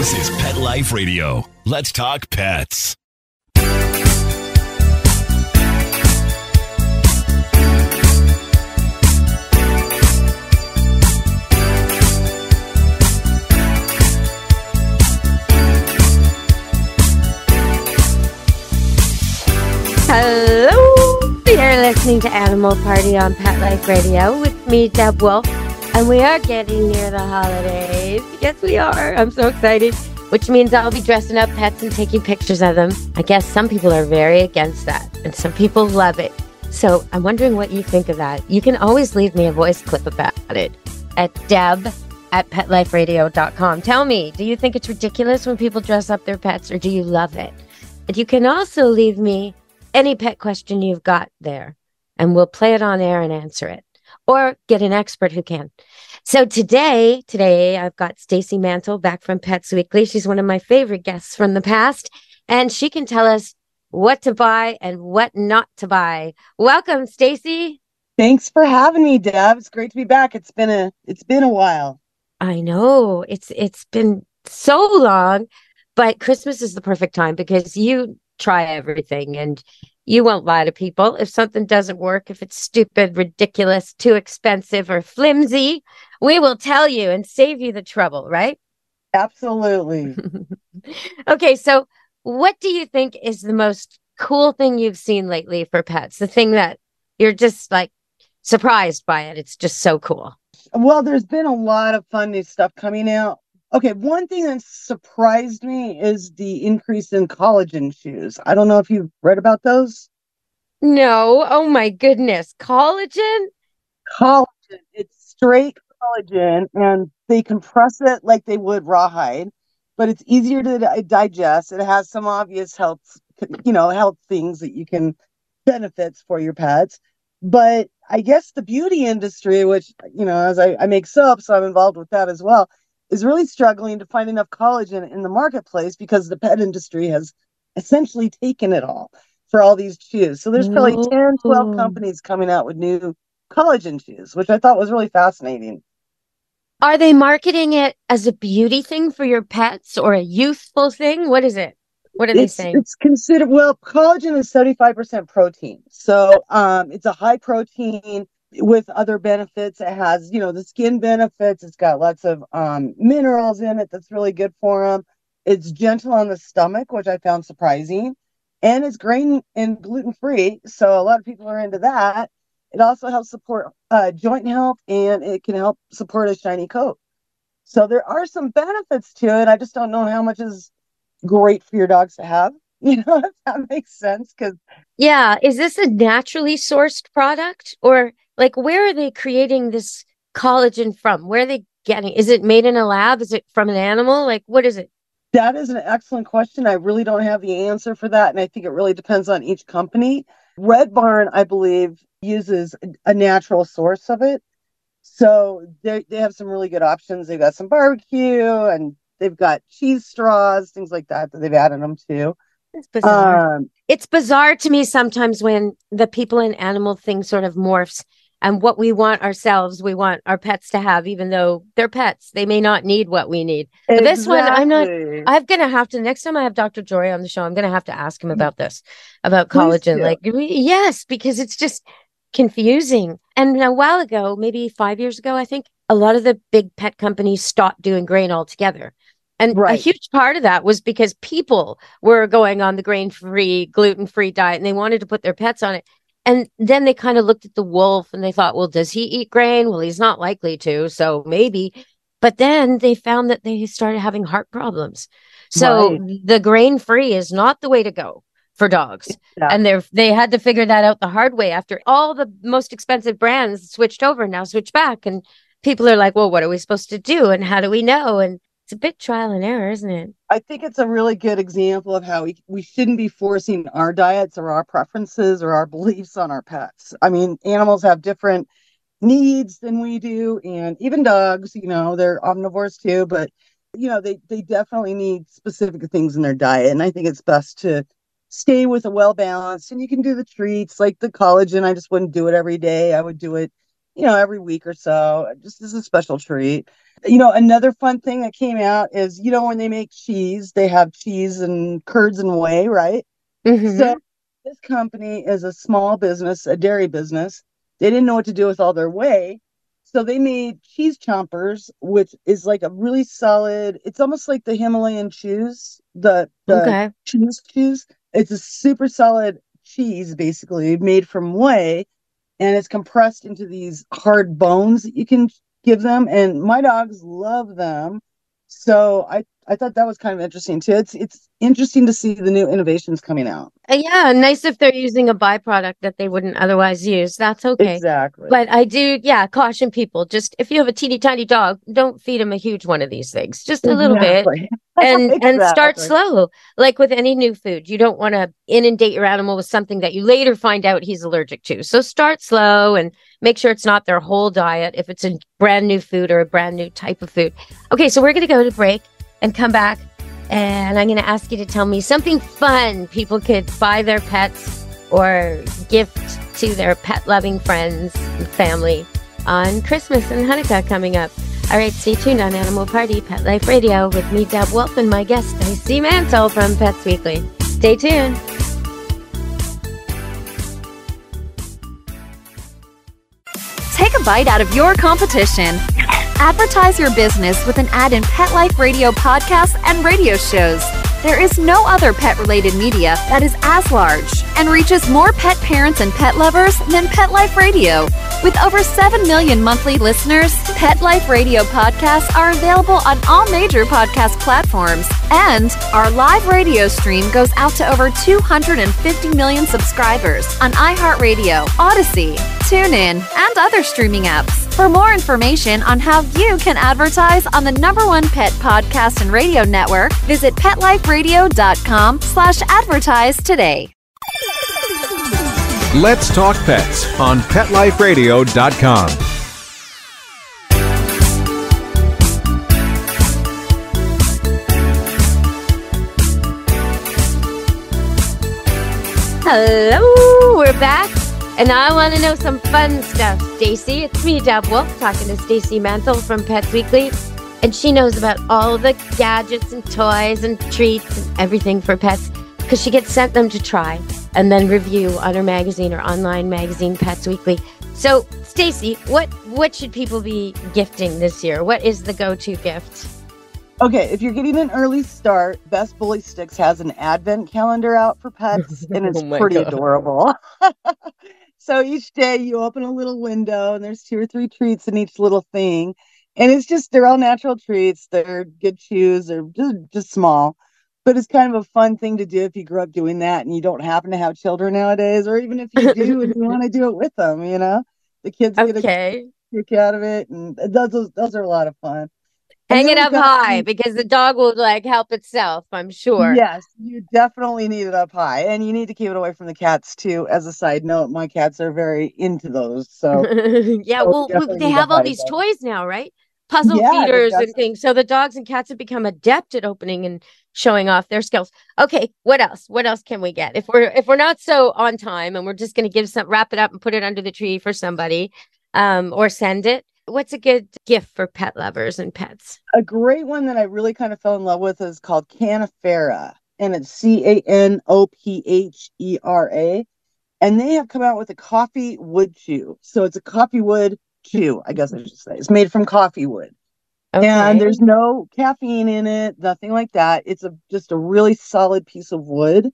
This is Pet Life Radio. Let's talk pets. Hello, you're listening to Animal Party on Pet Life Radio with me, Deb Wolf, and we are getting near the holidays. Yes, we are. I'm so excited, which means I'll be dressing up pets and taking pictures of them. I guess some people are very against that, and some people love it. So I'm wondering what you think of that. You can always leave me a voice clip about it at deb@petliferadio.com. Tell me, do you think it's ridiculous when people dress up their pets, or do you love it? And you can also leave me any pet question you've got there, and we'll play it on air and answer it, or get an expert who can. So today I've got Stacy Mantle back from Pets Weekly. She's one of my favorite guests from the past, and she can tell us what to buy and what not to buy. Welcome, Stacy. Thanks for having me, Deb. It's great to be back. It's been a while. I know it's been so long, but Christmas is the perfect time because you try everything and you won't lie to people. If something doesn't work, if it's stupid, ridiculous, too expensive, or flimsy, we will tell you and save you the trouble, right? Absolutely. Okay, so what do you think is the most cool thing you've seen lately for pets? The thing that you're just like surprised by it. It's just so cool. Well, there's been a lot of fun new stuff coming out. Okay, one thing that surprised me is the increase in collagen shoes. I don't know if you've read about those. No, oh my goodness. Collagen? Collagen. It's straight collagen, and they compress it like they would rawhide, but it's easier to digest. It has some obvious health things that you can benefits for your pets. But I guess the beauty industry, which, as I make soap, so I'm involved with that as well, is really struggling to find enough collagen in the marketplace because the pet industry has essentially taken it all for all these shoes. So there's probably 10, 12 companies coming out with new collagen shoes, which I thought was really fascinating. Are they marketing it as a beauty thing for your pets or a youthful thing? What is it? What are they saying? It's considered, well, collagen is 75% protein. So it's a high protein with other benefits. It has, the skin benefits. It's got lots of minerals in it that's really good for them. It's gentle on the stomach, which I found surprising. And it's grain and gluten-free. So a lot of people are into that. It also helps support joint health, and it can help support a shiny coat. So there are some benefits to it. I just don't know how much is great for your dogs to have. If that makes sense. Yeah. Is this a naturally sourced product, or like where are they creating this collagen from? Where are they getting? Is it made in a lab? Is it from an animal? Like, what is it? That is an excellent question. I really don't have the answer for that. And I think it really depends on each company. Red Barn, I believe, uses a natural source of it. So they have some really good options. They've got some barbecue, and they've got cheese straws, things like that they've added them to. It's bizarre. It's bizarre to me sometimes when the people and animal thing sort of morphs, and what we want ourselves, we want our pets to have, even though they're pets. They may not need what we need. But this one, I'm going to have to, next time I have Dr. Jory on the show, I'm going to have to ask him about this, about collagen. Like, yes, because it's just confusing. And a while ago, maybe 5 years ago, I think a lot of the big pet companies stopped doing grain altogether. And a huge part of that was because people were going on the grain-free, gluten-free diet, and they wanted to put their pets on it. And then they kind of looked at the wolf and they thought, well, does he eat grain? Well, he's not likely to, so maybe. But then they found that they started having heart problems. So the grain-free is not the way to go for dogs. Yeah. And they had to figure that out the hard way after all the most expensive brands switched over, now switch back. And people are like, well, what are we supposed to do? And how do we know? And it's a bit trial and error, isn't it? I think it's a really good example of how we shouldn't be forcing our diets or our preferences or our beliefs on our pets. I mean, animals have different needs than we do. And even dogs, they're omnivores too, but, they definitely need specific things in their diet. And I think it's best to stay with a well-balanced, and you can do the treats like the collagen. I just wouldn't do it every day. I would do it every week or so, just as a special treat. Another fun thing that came out is, when they make cheese, they have cheese and curds and whey, right? So Mm-hmm. this company is a small business, a dairy business. They didn't know what to do with all their whey. So they made cheese chompers, which is like a really solid, it's almost like the Himalayan chews, the Okay. cheese. It's a super solid cheese, basically, made from whey, and it's compressed into these hard bones that you can give them. And my dogs love them. So I thought that was kind of interesting too. It's interesting to see the new innovations coming out. Yeah, nice if they're using a byproduct that they wouldn't otherwise use. That's okay. Exactly. But I do, yeah, caution people. Just if you have a teeny tiny dog, don't feed him a huge one of these things. Just a little bit. Exactly. And start Exactly. slow. Like with any new food, you don't want to inundate your animal with something that you later find out he's allergic to. So start slow and make sure it's not their whole diet if it's a brand new food or a brand new type of food. Okay, so we're going to go to break and come back. And I'm going to ask you to tell me something fun people could buy their pets or gift to their pet loving friends and family on Christmas and Hanukkah coming up. All right, stay tuned on Animal Party Pet Life Radio with me, Deb Wolf, and my guest, Stacey Mansell from Pets Weekly. Stay tuned. Take a bite out of your competition. Advertise your business with an ad in Pet Life Radio podcasts and radio shows. There is no other pet-related media that is as large and reaches more pet parents and pet lovers than Pet Life Radio. With over 7 million monthly listeners, Pet Life Radio podcasts are available on all major podcast platforms. And our live radio stream goes out to over 250 million subscribers on iHeartRadio, Odyssey, TuneIn, and other streaming apps. For more information on how you can advertise on the #1 pet podcast and radio network, visit PetLifeRadio.com/advertise today. Let's Talk Pets on PetLifeRadio.com. Hello, we're back. And I want to know some fun stuff, Stacey. It's me, Deb Wolf, talking to Stacey Mansell from Pets Weekly. And she knows about all the gadgets and toys and treats and everything for pets because she gets sent them to try and then review on her magazine or online magazine, Pets Weekly. So, Stacey, what should people be gifting this year? What is the go-to gift? Okay, if you're getting an early start, Best Bully Sticks has an advent calendar out for pets, and it's pretty adorable. So each day you open a little window and there's 2 or 3 treats in each little thing. And they're all natural treats. They're good chews. They're just small. But it's kind of a fun thing to do if you grew up doing that and you don't happen to have children nowadays, or even if you do and you want to do it with them, the kids get a kick out of it. And those are a lot of fun. Hang it up high because the dog will help itself, I'm sure. Yes, you definitely need it up high. And you need to keep it away from the cats too. As a side note, my cats are very into those. So yeah, well, they have all these toys now, right? Puzzle feeders and things. So the dogs and cats have become adept at opening and showing off their skills. Okay, what else? What else can we get? If we're not so on time and we're just going to wrap it up and put it under the tree for somebody, or send it. What's a good gift for pet lovers and pets? A great one that I really kind of fell in love with is called Canifera, and it's CANOPHERA. And they have come out with a coffee wood chew. So it's a coffee wood chew, I guess I should say. It's made from coffee wood. Okay. And there's no caffeine in it, nothing like that. It's just a really solid piece of wood.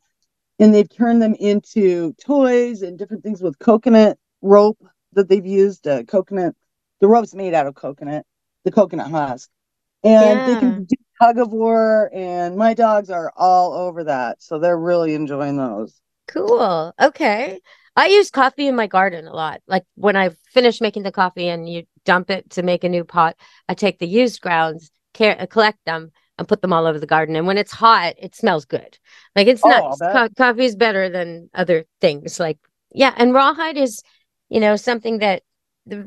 And they've turned them into toys and different things with coconut rope that they've used, the rope's made out of coconut, the coconut husk. And they can do tug of war, and my dogs are all over that. So they're really enjoying those. Cool. Okay. I use coffee in my garden a lot. Like when I finish making the coffee and you dump it to make a new pot, I take the used grounds, collect them, and put them all over the garden. And when it's hot, it smells good. Like it's nice. Coffee is better than other things. And rawhide is, something that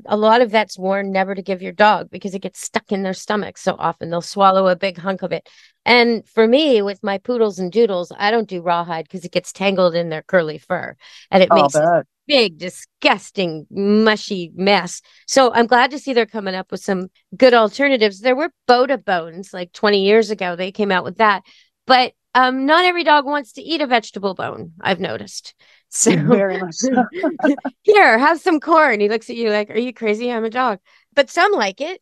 a lot of vets warn never to give your dog because it gets stuck in their stomach so often. They'll swallow a big hunk of it. And for me, with my poodles and doodles, I don't do rawhide because it gets tangled in their curly fur and it makes it big, disgusting, mushy mess. So I'm glad to see they're coming up with some good alternatives. There were Boda bones like 20 years ago. They came out with that. But not every dog wants to eat a vegetable bone, I've noticed. So Very much so. here, have some corn. He looks at you like, are you crazy? I'm a dog. But some like it,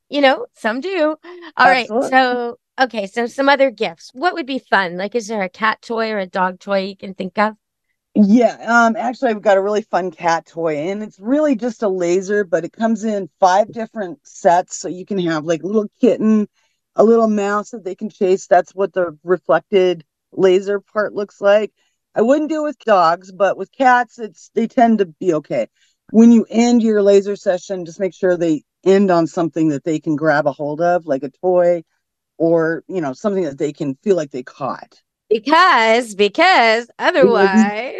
some do. All right. Absolutely. So, okay. So some other gifts. What would be fun? Like, is there a cat toy or a dog toy you can think of? Yeah, actually, I've got a really fun cat toy, and it's really just a laser, but it comes in 5 different sets, so you can have like a little kitten, a little mouse that they can chase. That's what the reflected laser part looks like. I wouldn't do it with dogs, but with cats, they tend to be okay. When you end your laser session, just make sure they end on something that they can grab a hold of, like a toy or, something that they can feel like they caught. Because otherwise,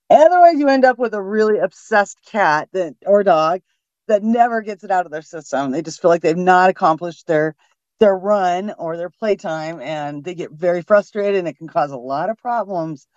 Otherwise you end up with a really obsessed cat or dog that never gets it out of their system. They just feel like they've not accomplished their run or their playtime, and they get very frustrated, and it can cause a lot of problems.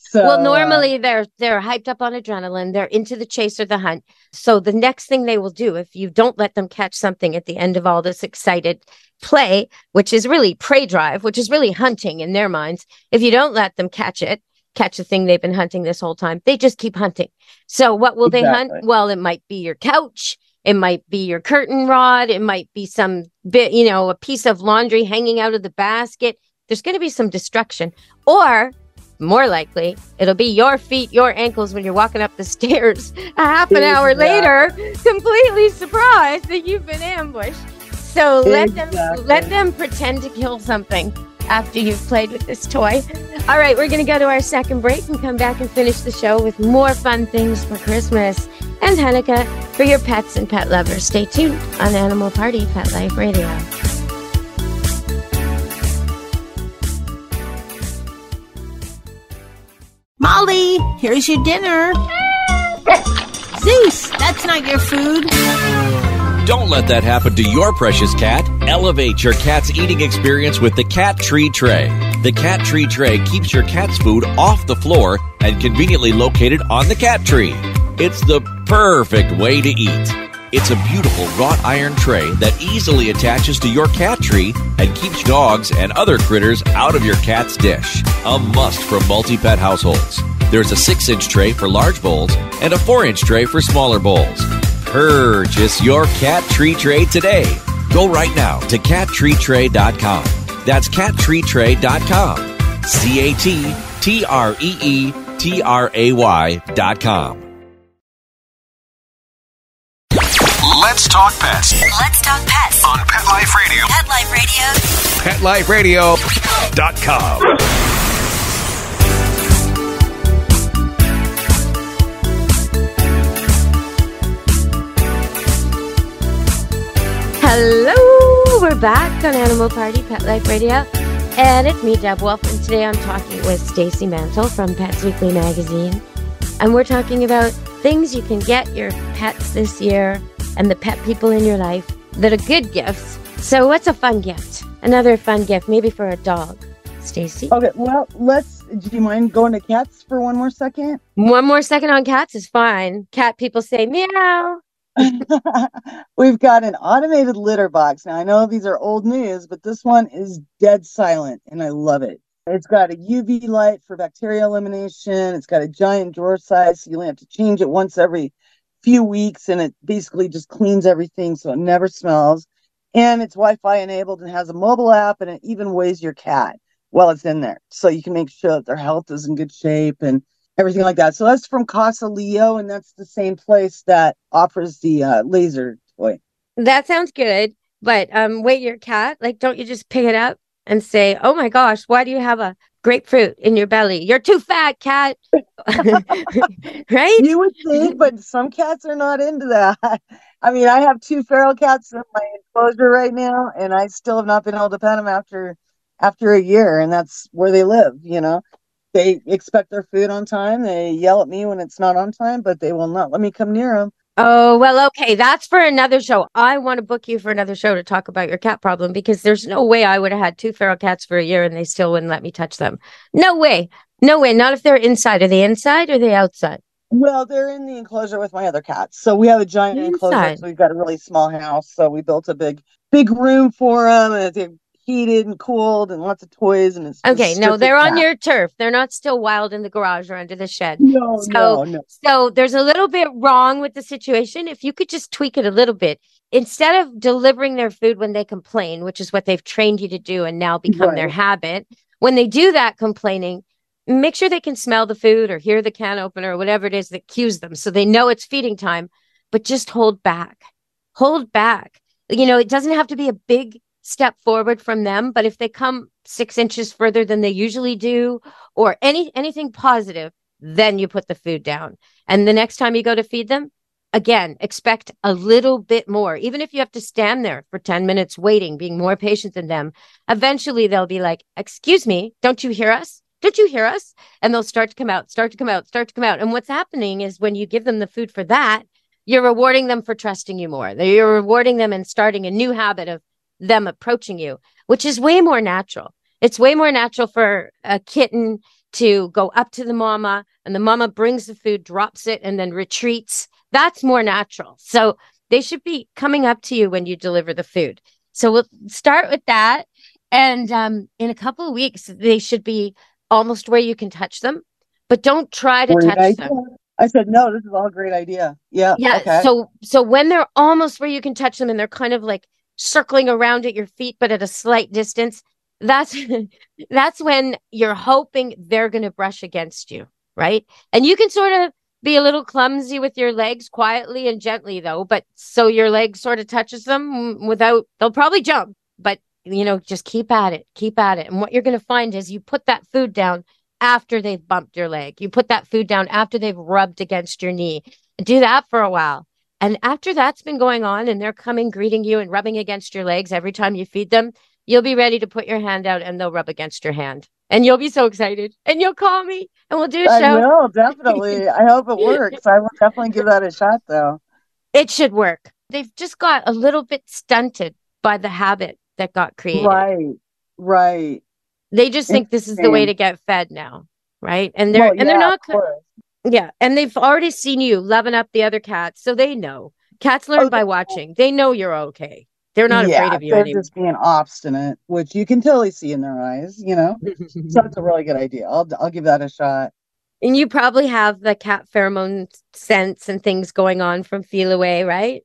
So, well, normally they're hyped up on adrenaline. They're into the chase or the hunt. So the next thing they will do, if you don't let them catch something at the end of all this excited play, which is really prey drive, which is really hunting in their minds, if you don't let them catch the thing they've been hunting this whole time, they just keep hunting. So what will they hunt? Well, it might be your couch. It might be your curtain rod. It might be some bit, a piece of laundry hanging out of the basket. There's going to be some destruction. Or more likely, it'll be your feet, your ankles when you're walking up the stairs a half an hour later, completely surprised that you've been ambushed. So let them pretend to kill something after you've played with this toy. All right, we're going to go to our second break and come back and finish the show with more fun things for Christmas and Hanukkah for your pets and pet lovers. Stay tuned on Animal Party Pet Life Radio. Molly, here's your dinner. Zeus, that's not your food. Don't let that happen to your precious cat. Elevate your cat's eating experience with the Cat Tree Tray. The Cat Tree Tray keeps your cat's food off the floor and conveniently located on the cat tree. It's the perfect way to eat. It's a beautiful wrought iron tray that easily attaches to your cat tree and keeps dogs and other critters out of your cat's dish. A must for multi-pet households. There's a 6-inch tray for large bowls and a 4-inch tray for smaller bowls. Purchase your Cat Tree Tray today. Go right now to cattreetray.com. That's cattreetray.com. CATTREETRAY.com. Let's talk pets Let's talk pets on Pet Life Radio. Pet Life Radio. PetLifeRadio.com. Hello, we're back on Animal Party Pet Life Radio, and it's me, Deb Wolf, and today I'm talking with Stacy Mantle from Pets Weekly magazine, and we're talking about things you can get your pets this year and the pet people in your life that are good gifts. So what's a fun gift? Another fun gift, maybe for a dog. Stacy? Okay, well, do you mind going to cats for one more second? One more second on cats is fine. Cat people say meow. We've got an automated litter box. Now, I know these are old news, but this one is dead silent, and I love it. It's got a UV light for bacteria elimination. It's got a giant drawer size, so you only have to change it once every few weeks, and it basically just cleans everything so it never smells. And it's Wi-Fi enabled and has a mobile app, and it even weighs your cat while it's in there. So you can make sure that their health is in good shape and everything like that. So that's from Casa Leo, and that's the same place that offers the laser toy. That sounds good. But wait, your cat, like, don't you just pick it up and say, oh my gosh, why do you have a grapefruit in your belly? You're too fat, cat. Right? You would think, but some cats are not into that. I mean, I have 2 feral cats in my enclosure right now, and I still have not been able to pet them after a year, and that's where they live, They expect their food on time. They yell at me when it's not on time, but they will not let me come near them. Oh, well, okay. That's for another show. I want to book you for another show to talk about your cat problem, because there's no way I would have had 2 feral cats for a year and they still wouldn't let me touch them. No way. No way. Not if they're inside. Are they inside or are they outside? Well, they're in the enclosure with my other cats. So we have a giant enclosure. Inside. So we've got a really small house. So we built a big room for them, and it's heated and cooled, and lots of toys, and it's Okay, just no, strictly they're on cat. your turf. They're not still wild in the garage or under the shed. No, So, no, no. so there's a little bit wrong with the situation. If you could just tweak it a little bit, instead of delivering their food when they complain, which is what they've trained you to do and now become their Right. habit, when they do that complaining, make sure they can smell the food or hear the can opener or whatever it is that cues them so they know it's feeding time, but just hold back. Hold back. It doesn't have to be a big step forward from them, but if they come 6 inches further than they usually do, or anything positive, then you put the food down. And the next time you go to feed them, again, expect a little bit more. Even if you have to stand there for 10 minutes waiting, being more patient than them, eventually they'll be like, "Excuse me, don't you hear us? Don't you hear us?" And they'll start to come out, start to come out, start to come out. And what's happening is when you give them the food for that, you're rewarding them for trusting you more. You're rewarding them and starting a new habit of them approaching you, which is way more natural. It's way more natural for a kitten to go up to the mama and the mama brings the food, drops it, and then retreats. That's more natural. So they should be coming up to you when you deliver the food. So we'll start with that. And in a couple of weeks, they should be almost where you can touch them, but don't try to Great touch idea. them. I said, no, this is all a great idea. Yeah. Yeah. Okay. So when they're almost where you can touch them and they're kind of like circling around at your feet, but at a slight distance, that's that's when you're hoping they're going to brush against you, right? And you can sort of be a little clumsy with your legs quietly and gently though, but so your leg sort of touches them without, they'll probably jump, but just keep at it, keep at it. And what you're going to find is you put that food down after they've bumped your leg. You put that food down after they've rubbed against your knee. Do that for a while. And after that's been going on and they're coming, greeting you and rubbing against your legs every time you feed them, you'll be ready to put your hand out and they'll rub against your hand. And you'll be so excited. And you'll call me and we'll do a I show. will, definitely. I hope it works. I will definitely give that a shot, though. It should work. They've just got a little bit stunted by the habit that got created. Right. Right. They just think this is the way to get fed now, right? And they're not. Yeah, and they've already seen you loving up the other cats, so they know. Cats learn by watching. They know you're okay. They're not afraid of you they're anymore. just being obstinate, which you can totally see in their eyes, So it's a really good idea. I'll give that a shot. And you probably have the cat pheromone scents and things going on from Feel Away, right?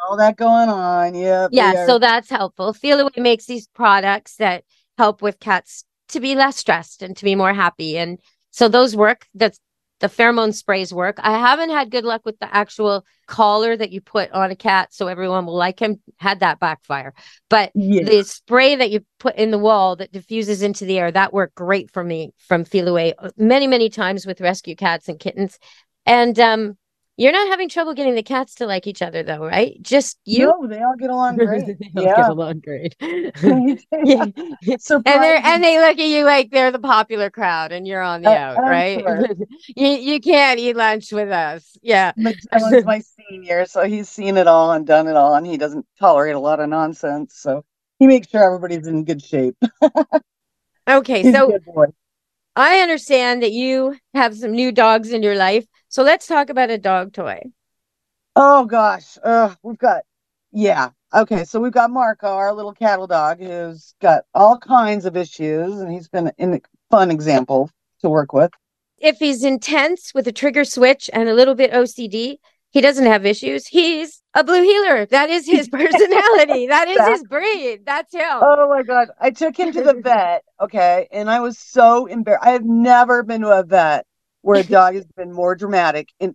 All that going on, Yeah, so that's helpful. Feel Away makes these products that help with cats to be less stressed and to be more happy. And so those work. That's the pheromone sprays work. I haven't had good luck with the actual collar that you put on a cat so everyone will like him. Had that backfire. But the spray that you put in the wall that diffuses into the air, that worked great for me from Feel Away many, many times with rescue cats and kittens. And you're not having trouble getting the cats to like each other, though, right? Just you? No, they all get along great. They all get along great. Yeah. And they look at you like they're the popular crowd and you're on the out, right? Sure. you can't eat lunch with us. Yeah. Magellan's my senior, so he's seen it all and done it all, and he doesn't tolerate a lot of nonsense. So he makes sure everybody's in good shape. Okay, he's so a good boy. I understand that you have some new dogs in your life. So let's talk about a dog toy. Oh, gosh. We've got, Okay, so we've got Marco, our little cattle dog, who's got all kinds of issues, and he's been a fun example to work with. If he's intense with a trigger switch and a little bit OCD, he doesn't have issues. He's a blue heeler. That is his personality. That is his breed. That's him. Oh my God. I took him to the vet. Okay. And I was so embarrassed. I have never been to a vet where a dog has been more dramatic and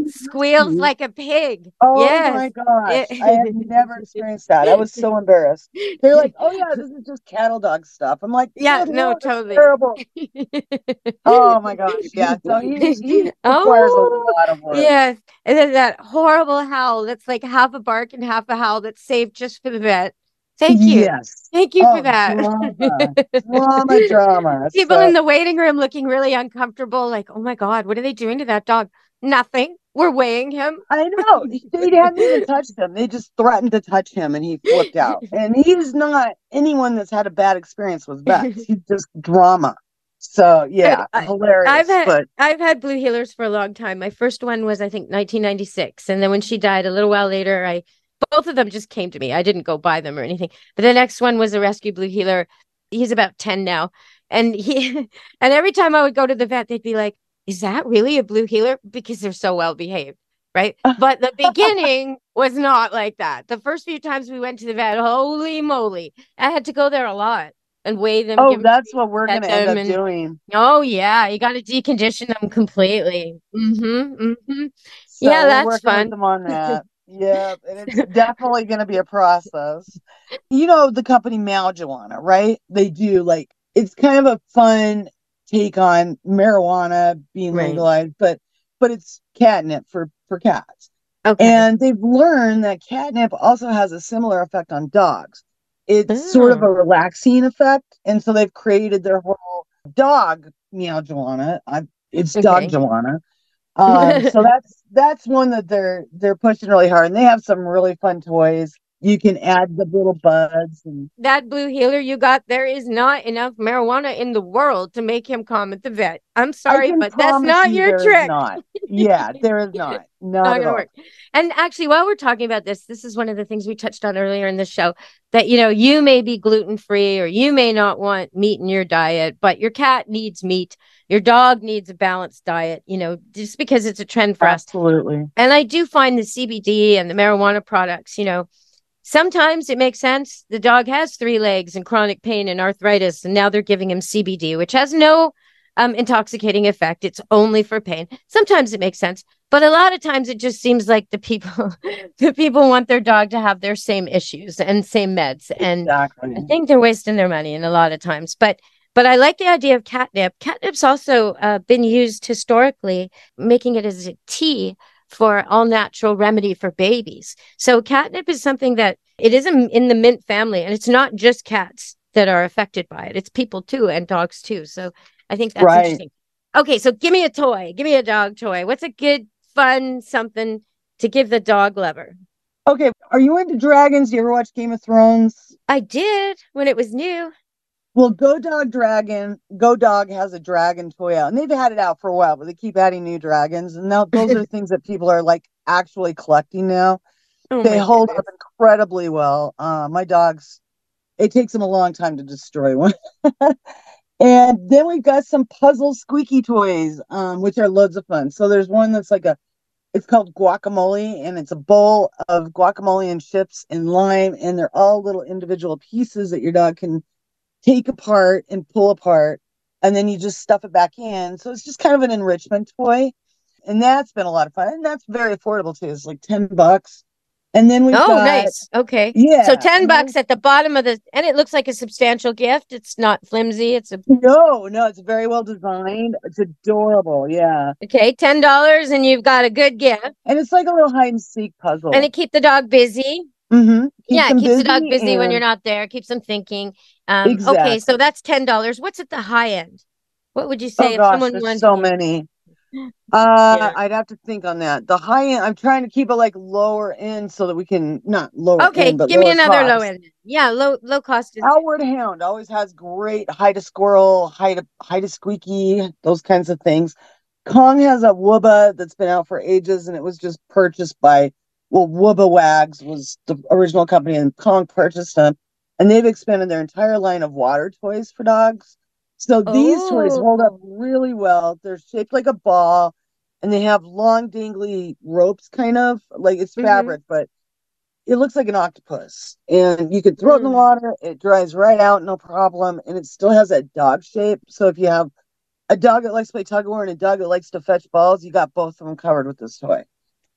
squeals like a pig. Oh yes. My gosh. I have never experienced that. I was so embarrassed. They're like, oh yeah, this is just cattle dog stuff. I'm like, yeah, no, totally terrible. Oh my gosh. Yeah. So he requires a lot of work. Yes. And then that horrible howl that's like half a bark and half a howl that's saved just for the vet. Thank you. Yes. Thank you for that. Drama. People in the waiting room looking really uncomfortable, like, oh my God, what are they doing to that dog? Nothing. We're weighing him. I know. They hadn't even touched him. They just threatened to touch him and he flipped out. And he's not anyone that's had a bad experience with vets. He's just drama. So yeah, I've hilarious. had But I've had blue healers for a long time. My first one was, I think, 1996, and then when she died a little while later, I both of them just came to me. I didn't go buy them or anything. But the next one was a rescue blue healer. He's about 10 now, and he and every time I would go to the vet, they'd be like, "Is that really a blue healer?" Because they're so well behaved, right? But the beginning was not like that. The first few times we went to the vet, holy moly, I had to go there a lot and weigh them, oh, give them that's treats, what we're pet gonna end them, up and doing. oh yeah, you got to decondition them completely. Yeah, So we're that's working with fun. them on that. Yeah, and it's definitely gonna be a process. You know the company marijuana, right? They do like it's kind of a fun take on marijuana being Right. legalized, but it's catnip for cats. Okay. And they've learned that catnip also has a similar effect on dogs. It's sort of Oh, a relaxing effect, and so they've created their whole dog marijuana. It's dog okay. juana. So that's one that they're pushing really hard, and they have some really fun toys. You can add the little buds, and That blue healer you got, there is not enough marijuana in the world to make him come at the vet. I'm I sorry, can but that's promise not you your there is trick. not. Yeah, there is not Not at going to all. work. And actually, while we're talking about this is one of the things we touched on earlier in the show, that, you may be gluten free or you may not want meat in your diet, but your cat needs meat. Your dog needs a balanced diet, just because it's a trend for us. Absolutely. And I do find the CBD and the marijuana products, sometimes it makes sense. The dog has 3 legs and chronic pain and arthritis, and now they're giving him CBD, which has no intoxicating effect. It's only for pain. Sometimes it makes sense, but a lot of times it just seems like the people, the people want their dog to have their same issues and same meds, and Exactly. I think they're wasting their money in a lot of times. But I like the idea of catnip. Catnip's also been used historically, making it as a tea for all natural remedy for babies. So catnip is something that it is in the mint family, and it's not just cats that are affected by it. It's people too, and dogs too. So I think that's Right. interesting. Okay, so give me a toy. Give me a dog toy. What's a good, fun something to give the dog lover? Okay, are you into dragons? Do you ever watch Game of Thrones? I did when it was new. Well, Go Dog has a dragon toy out, and they've had it out for a while, but they keep adding new dragons. And now those are things that people are like actually collecting now. Oh They my hold goodness. up incredibly well. My dogs, it takes them a long time to destroy one. And then we've got some puzzle squeaky toys, which are loads of fun. So there's one that's it's called guacamole, and it's a bowl of guacamole and chips and lime, and they're all little individual pieces that your dog can take apart and pull apart, and then you just stuff it back in. So it's just kind of an enrichment toy, and that's been a lot of fun, and that's very affordable too. It's like $10. And then we've Oh, got nice. Okay. So yeah, 10 and then bucks at the bottom of and it looks like a substantial gift. It's not flimsy. no, it's very well designed. It's adorable, yeah, Okay, $10 and you've got a good gift. and it's like a little hide and seek And puzzle. it keep the dog busy. Keeps Yeah, it them keeps the dog busy busy when you're and not there, keeps them thinking. Okay, so exactly. that's $10. What's at the high end? What would you Oh say if gosh, someone there's wanted to so get? many. Yeah. I'd have to think on that. The high end, I'm trying to keep it like lower end so that we can not lower Okay, end, but give me lower another low cost. end. Yeah, low cost is good. Outward Hound always has great hide a squirrel, hide a squeaky, those kinds of things. Kong has a Wooba that's been out for ages, and it was just purchased by, well, Wooba Wags was the original company, and Kong purchased them, and they've expanded their entire line of water toys for dogs. So these toys hold up Oh. really well. They're shaped like a ball, and they have long, dangly ropes, kind of like it's Mm-hmm. fabric, but it looks like an octopus, and you can throw it in the Mm. water. It dries right out, no problem, and it still has that dog shape. So if you have a dog that likes to play tug of war and a dog that likes to fetch balls, you got both of them covered with this toy.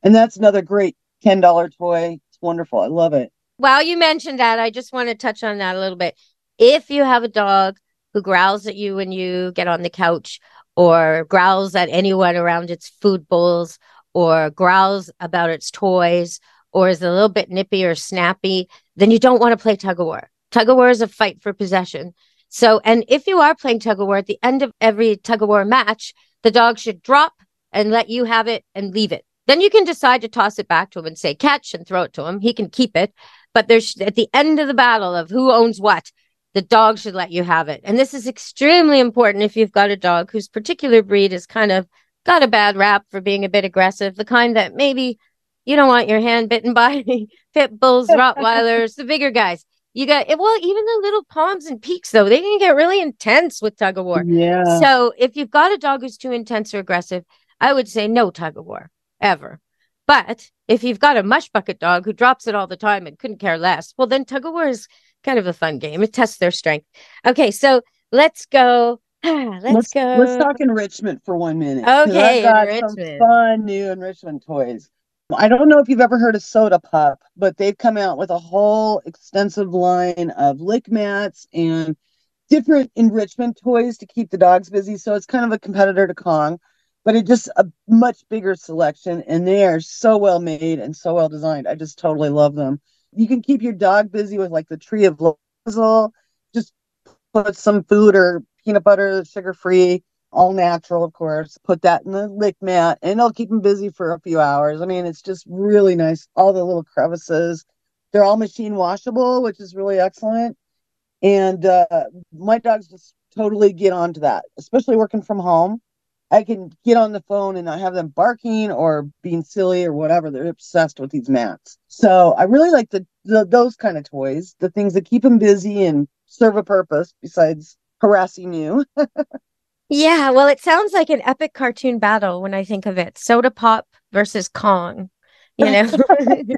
And that's another great $10 toy. It's wonderful. I love it. While you mentioned that, I just want to touch on that a little bit. If you have a dog who growls at you when you get on the couch, or growls at anyone around its food bowls, or growls about its toys, or is a little bit nippy or snappy, then you don't want to play tug of war. Tug of war is a fight for possession. So, and if you are playing tug of war, at the end of every tug of war match, the dog should drop and let you have it and leave it. Then you can decide to toss it back to him and say catch and throw it to him. He can keep it. But there's at the end of the battle of who owns what, the dog should let you have it. And this is extremely important if you've got a dog whose particular breed has kind of got a bad rap for being a bit aggressive, the kind that maybe you don't want your hand bitten by. Pit bulls, Rottweilers, the bigger guys. You got, well, even the little Poms and Peaks, though, they can get really intense with tug of war. Yeah. So if you've got a dog who's too intense or aggressive, I would say no tug of war, ever. But if you've got a mush bucket dog who drops it all the time and couldn't care less, well, then tug of war is kind of a fun game. It tests their strength. Okay, so let's go. Let's go. Let's talk enrichment for 1 minute. Okay, I've got enrichment. some fun new enrichment toys. I don't know if you've ever heard of Soda Pup, but they've come out with a whole extensive line of lick mats and different enrichment toys to keep the dogs busy. So it's kind of a competitor to Kong, but it's just a much bigger selection, and they are so well made and so well designed. I just totally love them. You can keep your dog busy with like the Tree of Lizzle. Just put some food or peanut butter, sugar-free, all natural, of course. Put that in the lick mat, and it'll keep them busy for a few hours. I mean, it's just really nice. All the little crevices. They're all machine washable, which is really excellent. And my dogs just totally get onto that, especially working from home. I can get on the phone and not have them barking or being silly or whatever. They're obsessed with these mats. So I really like those kind of toys, the things that keep them busy and serve a purpose besides harassing you. Yeah, well, it sounds like an epic cartoon battle when I think of it. Soda Pop versus Kong. You know, It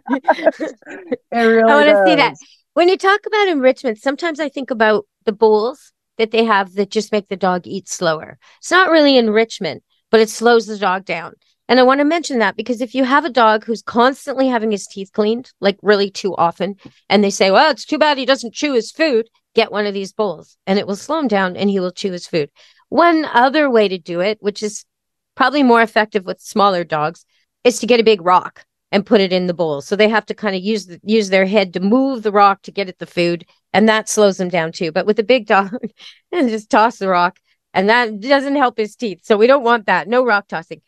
really I want to see that. does. When you talk about enrichment, sometimes I think about the bowls that they have that just make the dog eat slower. It's not really enrichment, but it slows the dog down. And I want to mention that because if you have a dog who's constantly having his teeth cleaned, like really too often, and they say, well, it's too bad he doesn't chew his food, get one of these bowls and it will slow him down and he will chew his food. One other way to do it, which is probably more effective with smaller dogs, is to get a big rock and put it in the bowl. So they have to kind of use their head to move the rock to get at the food, and that slows them down too. But with a big dog, and just toss the rock, and that doesn't help his teeth. So we don't want that. No rock tossing.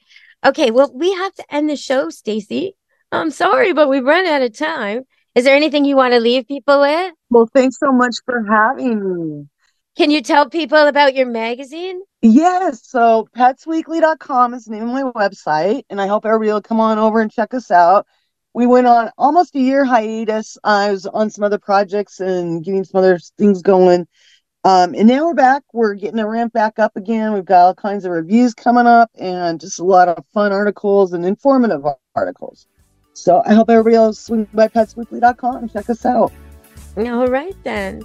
Okay, well, we have to end the show, Stacy. I'm sorry, but we've run out of time. Is there anything you want to leave people with? Well, thanks so much for having me. Can you tell people about your magazine? Yes, so petsweekly.com is the name of my website, and I hope everybody will come on over and check us out. We went on almost a year hiatus. I was on some other projects and getting some other things going. And now we're back. We're getting a ramp back up again. We've got all kinds of reviews coming up and just a lot of fun articles and informative articles. So I hope everybody will swing by petsweekly.com and check us out. All right, then.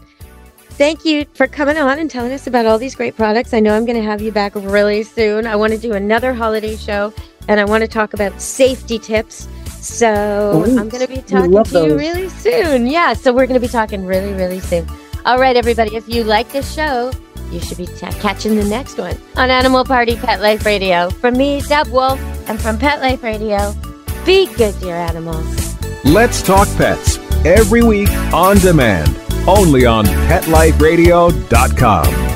Thank you for coming on and telling us about all these great products. I know I'm going to have you back really soon. I want to do another holiday show, and I want to talk about safety tips. So I'm going to be talking to you really soon. Yeah, so we're going to be talking really, really soon. All right, everybody, if you like this show, you should be catching the next one on Animal Party Pet Life Radio. From me, Deb Wolf, and from Pet Life Radio, be good to your animals. Let's Talk Pets, every week on demand, only on PetLifeRadio.com.